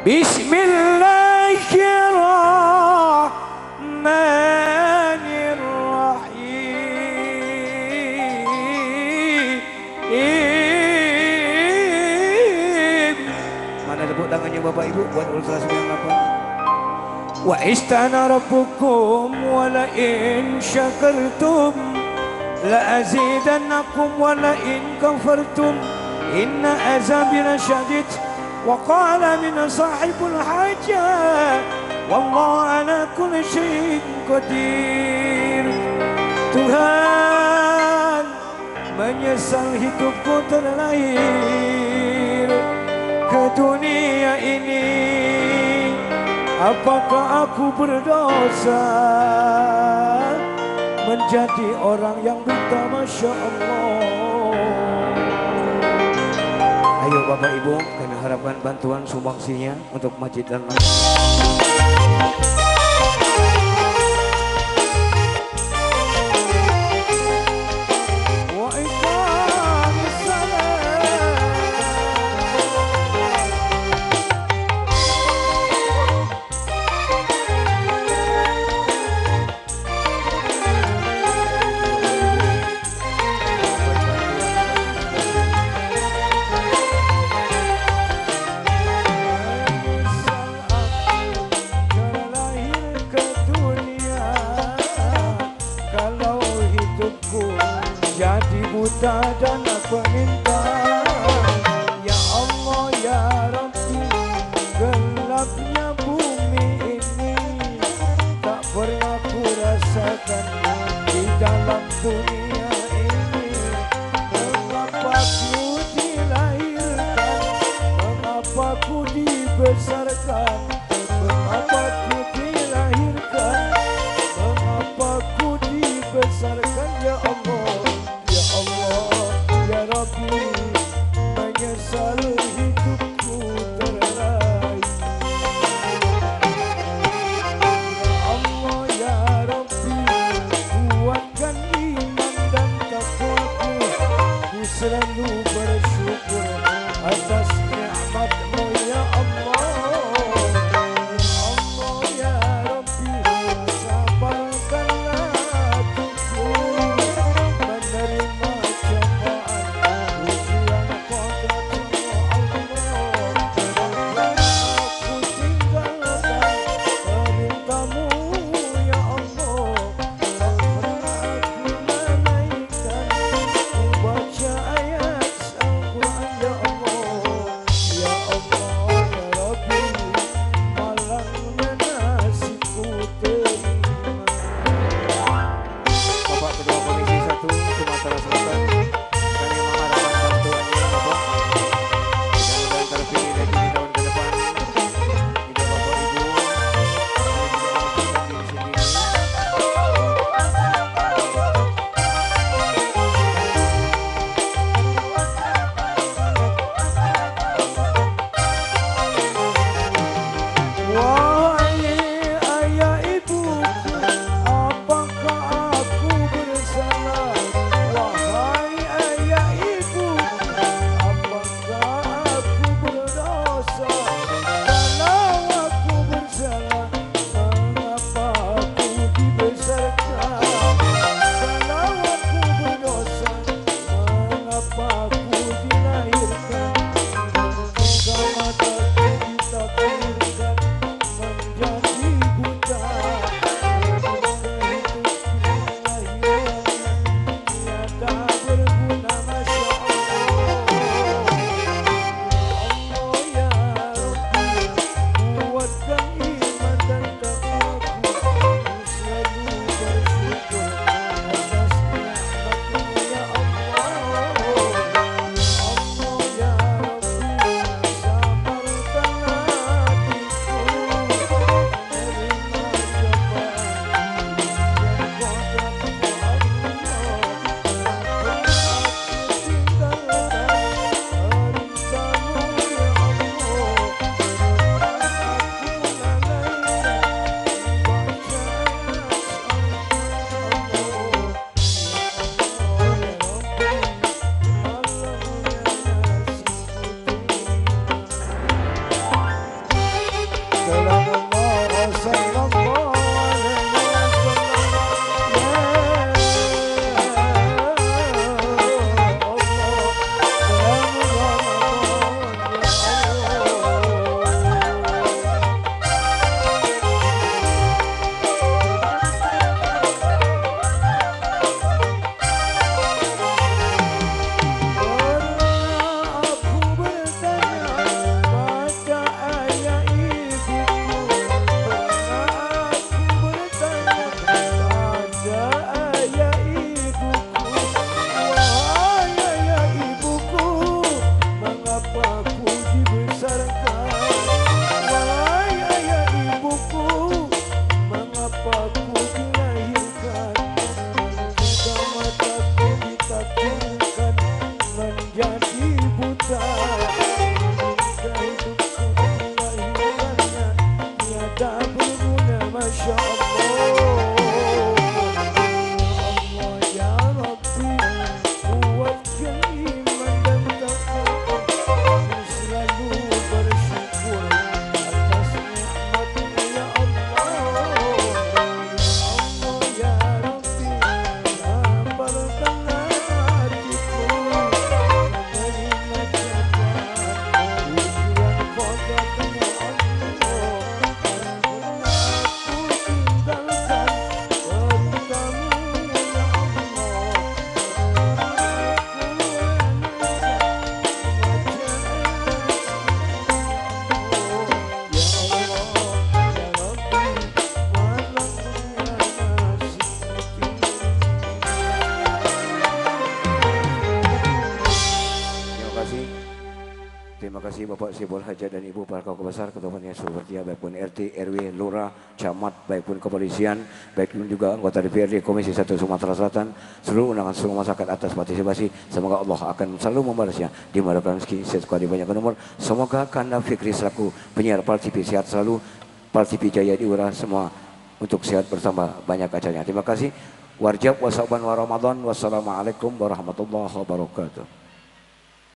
Bismillahirrahmanirrahim. Mana tepuk tangannya Bapak Ibu buat Ultra 98. Wa istana rabbukum wa la in syakartum la azidannakum wa la in kafartum inna azabi lasyadid. Wa qala min sahibul hajah wallahu ala kulli syai'in qadir. Tuhan, menyesal hidupku terlahir ke dunia ini. Apakah aku berdosa menjadi orang yang buta? Masya Allah. Ayo Bapak Ibu, kami harapkan bantuan sumbangsinya untuk masjid dan jadi buta dan aku minta, ya Allah ya Rabbi, gelapnya bumi ini tak pernah ku rasakan di dalam dunia ini. Mengapa ku dilahirkan, mengapa ku dibesarkan, mengapa ku dilahirkan, mengapa ku dibesarkan, ya Allah. Menyesal hidupku terlahir. Ya Allah ya Rabbi, kuatkan iman dan takwaku. Ku selalu bersyukur atas nikmat-Mu ya Allah. membesarkan. Wahai ayah ibuku, mengapa ku dilahirkan? Jika mataku ditakdirkan menjadi buta, hingga hidupku dilahirkannya tiada berguna. Masya Allah. Terima kasih Bapak Sibol Hajat dan Ibu para kaum besar, ketua panitia Surabaya, baik pun RT, RW, Lurah, Camat, baik pun kepolisian, baik pun juga anggota DPRD Komisi 1 Sumatera Selatan, seluruh undangan seluruh masyarakat atas partisipasi. Semoga Allah akan selalu membalasnya di mendapatkan rezeki sesuai di banyak nomor. Semoga Kanda Fikri selaku penyiar Pal TV sehat selalu, Pal TV Jaya diurah semua untuk sehat bersama banyak acaranya. Terima kasih. Warjab wa saban wa Ramadan. Wassalamualaikum warahmatullahi wabarakatuh.